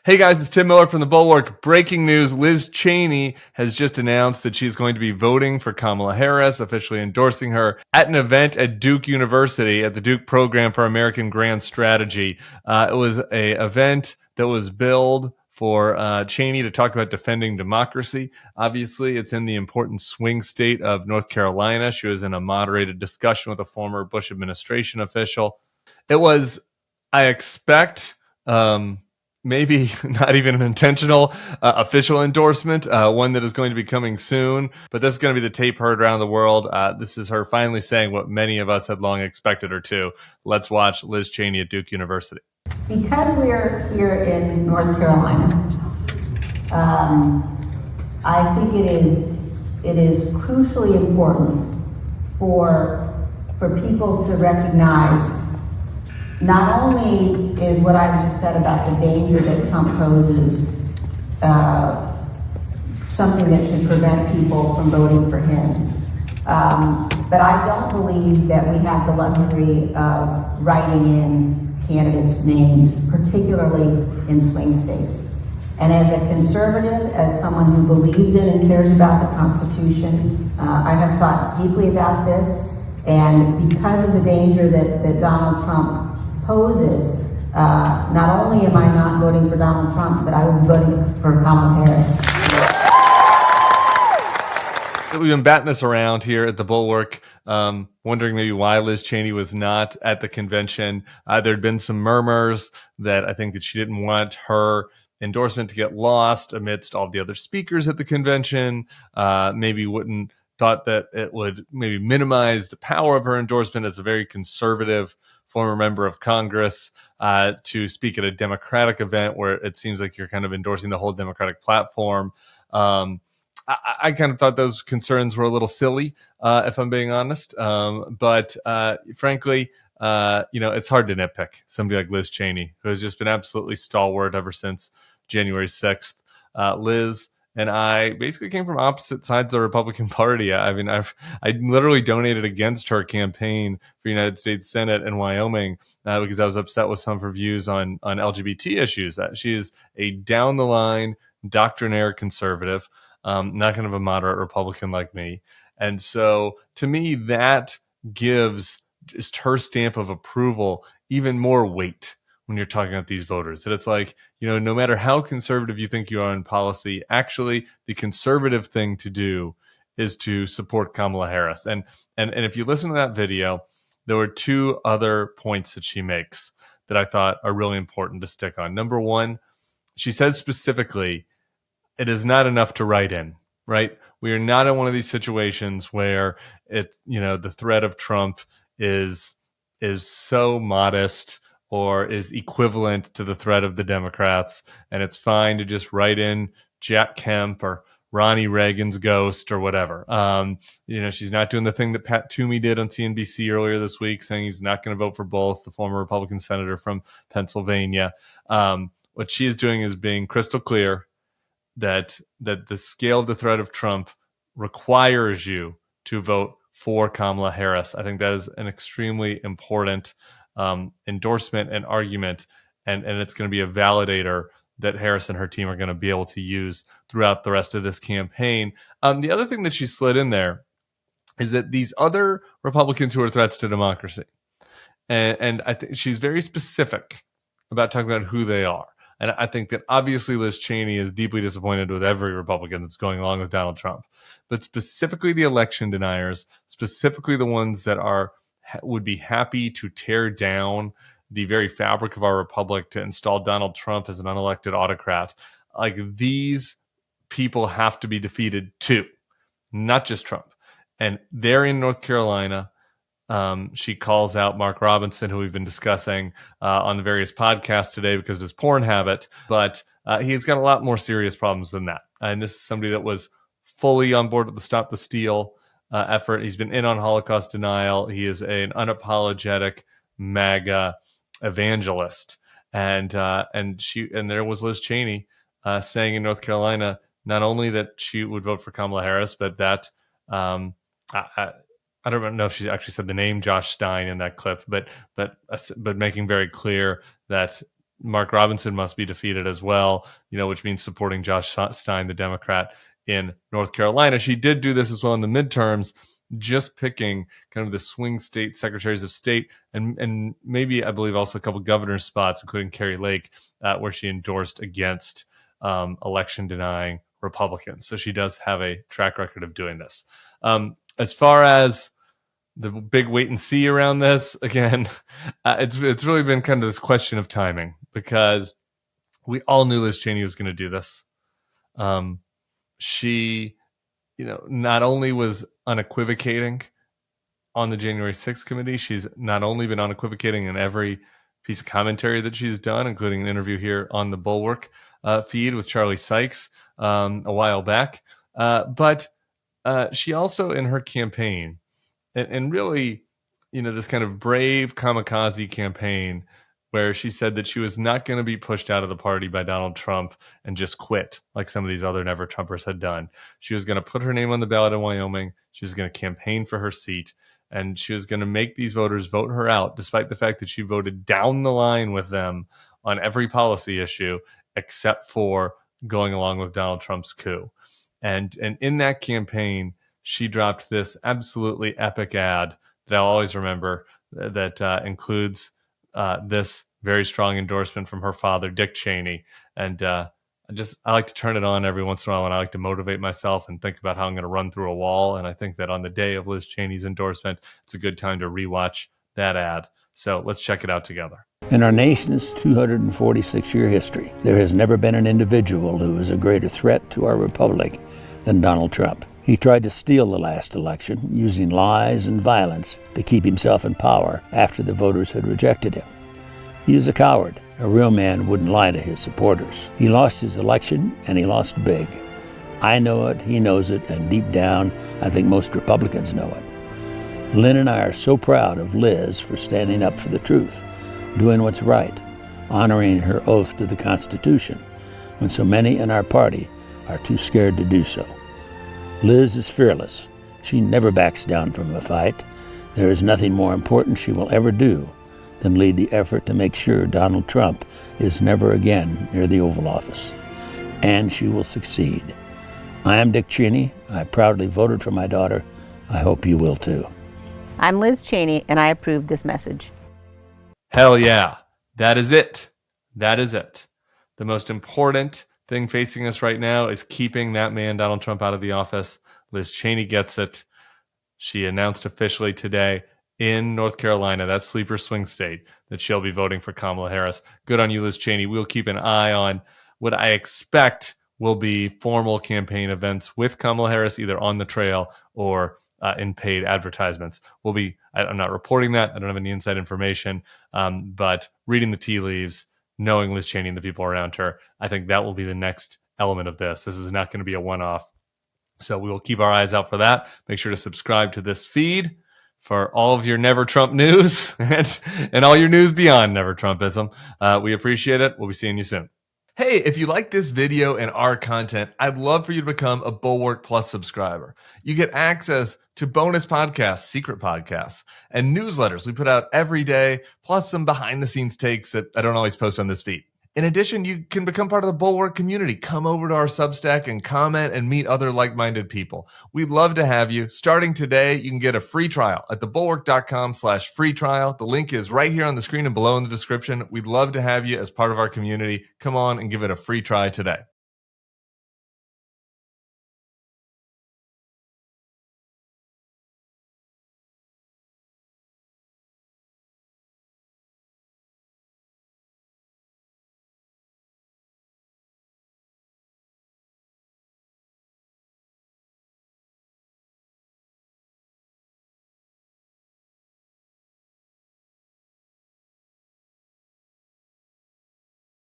Hey guys, it's Tim Miller from the Bulwark. Breaking news, Liz Cheney has just announced that she's going to be voting for Kamala Harris, officially endorsing her at an event at Duke University at the Duke Program for American Grand Strategy. It was an event that was billed for Cheney to talk about defending democracy. Obviously, it's in the important swing state of North Carolina. She was in a moderated discussion with a former Bush administration official. It was, I expect, maybe not even an intentional official endorsement, one that is going to be coming soon. But this is going to be the tape heard around the world. This is her finally saying what many of us had long expected her to. Let's watch Liz Cheney at Duke University. Because we're here in North Carolina, I think it is crucially important for people to recognize not only is what I just said about the danger that Trump poses something that should prevent people from voting for him, but I don't believe that we have the luxury of writing in candidates' names, particularly in swing states. And as a conservative, as someone who believes in and cares about the Constitution, I have thought deeply about this, and because of the danger that Donald Trump poses, not only am I not voting for Donald Trump, but I will be voting for Kamala Harris. We've been batting this around here at the Bulwark, wondering maybe why Liz Cheney was not at the convention. There'd been some murmurs that I think that she didn't want her endorsement to get lost amidst all the other speakers at the convention. Maybe thought that it would maybe minimize the power of her endorsement as a very conservative former member of Congress to speak at a Democratic event where it seems like you're kind of endorsing the whole Democratic platform. I kind of thought those concerns were a little silly, if I'm being honest. But frankly, it's hard to nitpick somebody like Liz Cheney, who has just been absolutely stalwart ever since January 6th. Liz and I basically came from opposite sides of the Republican Party. I mean, I literally donated against her campaign for United States Senate in Wyoming because I was upset with some of her views on LGBT issues. She is a down-the-line, doctrinaire conservative, not kind of a moderate Republican like me. And so to me, that gives just her stamp of approval even more weight when you're talking about these voters. That it's like, no matter how conservative you think you are in policy, actually the conservative thing to do is to support Kamala Harris. And if you listen to that video, there were two other points that she makes that I thought are really important to stick on. Number one, she says specifically, it is not enough to write in, right? We are not in one of these situations where the threat of Trump is so modest or is equivalent to the threat of the Democrats, and it's fine to just write in Jack Kemp or Ronnie Reagan's ghost or whatever. She's not doing the thing that Pat Toomey did on CNBC earlier this week, saying he's not going to vote for both, the former Republican senator from Pennsylvania. What she is doing is being crystal clear that the scale of the threat of Trump requires you to vote for Kamala Harris. I think that is an extremely important endorsement and argument, and it's going to be a validator that Harris and her team are going to be able to use throughout the rest of this campaign. The other thing that she slid in there is that these other Republicans who are threats to democracy, and I think she's very specific about talking about who they are. And I think that obviously Liz Cheney is deeply disappointed with every Republican that's going along with Donald Trump, but specifically the election deniers, specifically the ones that would be happy to tear down the very fabric of our republic to install Donald Trump as an unelected autocrat. Like, these people have to be defeated too, not just Trump. And they're in North Carolina. She calls out Mark Robinson, who we've been discussing on the various podcasts today because of his porn habit, but he's got a lot more serious problems than that. And this is somebody that was fully on board with the Stop the Steal effort. He's been in on Holocaust denial. He is an unapologetic MAGA evangelist. And there was Liz Cheney saying in North Carolina, not only that she would vote for Kamala Harris, but that I don't know if she actually said the name Josh Stein in that clip, but making very clear that Mark Robinson must be defeated as well, which means supporting Josh Stein, the Democrat in North Carolina. She did do this as well in the midterms, just picking kind of the swing state secretaries of state and maybe, I believe, also a couple governor spots, including Kari Lake, where she endorsed against election denying Republicans. So she does have a track record of doing this. As far as the big wait and see around this, again, it's really been kind of this question of timing, because we all knew Liz Cheney was going to do this. She, not only was unequivocating on the January 6th committee, she's not only been unequivocating in every piece of commentary that she's done, including an interview here on the Bulwark feed with Charlie Sykes a while back, but she also, in her campaign, and really, this kind of brave kamikaze campaign where she said that she was not going to be pushed out of the party by Donald Trump and just quit like some of these other Never Trumpers had done. She was going to put her name on the ballot in Wyoming. She was going to campaign for her seat, and she was going to make these voters vote her out, despite the fact that she voted down the line with them on every policy issue except for going along with Donald Trump's coup. And in that campaign, she dropped this absolutely epic ad that I'll always remember, that includes this very strong endorsement from her father, Dick Cheney. And I like to turn it on every once in a while when I like to motivate myself and think about how I'm going to run through a wall. And I think that on the day of Liz Cheney's endorsement, it's a good time to rewatch that ad. So let's check it out together. In our nation's 246-year history, there has never been an individual who is a greater threat to our republic than Donald Trump. He tried to steal the last election using lies and violence to keep himself in power after the voters had rejected him. He is a coward. A real man wouldn't lie to his supporters. He lost his election, and he lost big. I know it, he knows it, and deep down, I think most Republicans know it. Lynn and I are so proud of Liz for standing up for the truth, doing what's right, honoring her oath to the Constitution, when so many in our party are too scared to do so. Liz is fearless. She never backs down from a fight. There is nothing more important she will ever do than lead the effort to make sure Donald Trump is never again near the Oval Office. And she will succeed. I am Dick Cheney. I proudly voted for my daughter. I hope you will too. I'm Liz Cheney, and I approve this message. Hell yeah. That is it. That is it. The most important thing facing us right now is keeping that man, Donald Trump, out of the office. Liz Cheney gets it. She announced officially today in North Carolina, that sleeper swing state, that she'll be voting for Kamala Harris. Good on you, Liz Cheney. We'll keep an eye on what I expect will be formal campaign events with Kamala Harris, either on the trail or in paid advertisements. I'm not reporting that. I don't have any inside information, but reading the tea leaves, knowing Liz Cheney and the people around her, I think that will be the next element of this. This is not going to be a one-off. So we will keep our eyes out for that. Make sure to subscribe to this feed for all of your Never Trump news and all your news beyond Never Trumpism. We appreciate it. We'll be seeing you soon. Hey, if you like this video and our content, I'd love for you to become a Bulwark Plus subscriber. You get access to bonus podcasts, secret podcasts, and newsletters we put out every day, plus some behind-the-scenes takes that I don't always post on this feed. In addition, you can become part of the Bulwark community. Come over to our Substack and comment and meet other like-minded people. We'd love to have you. Starting today, you can get a free trial at thebulwark.com/free trial. The link is right here on the screen and below in the description. We'd love to have you as part of our community. Come on and give it a free try today.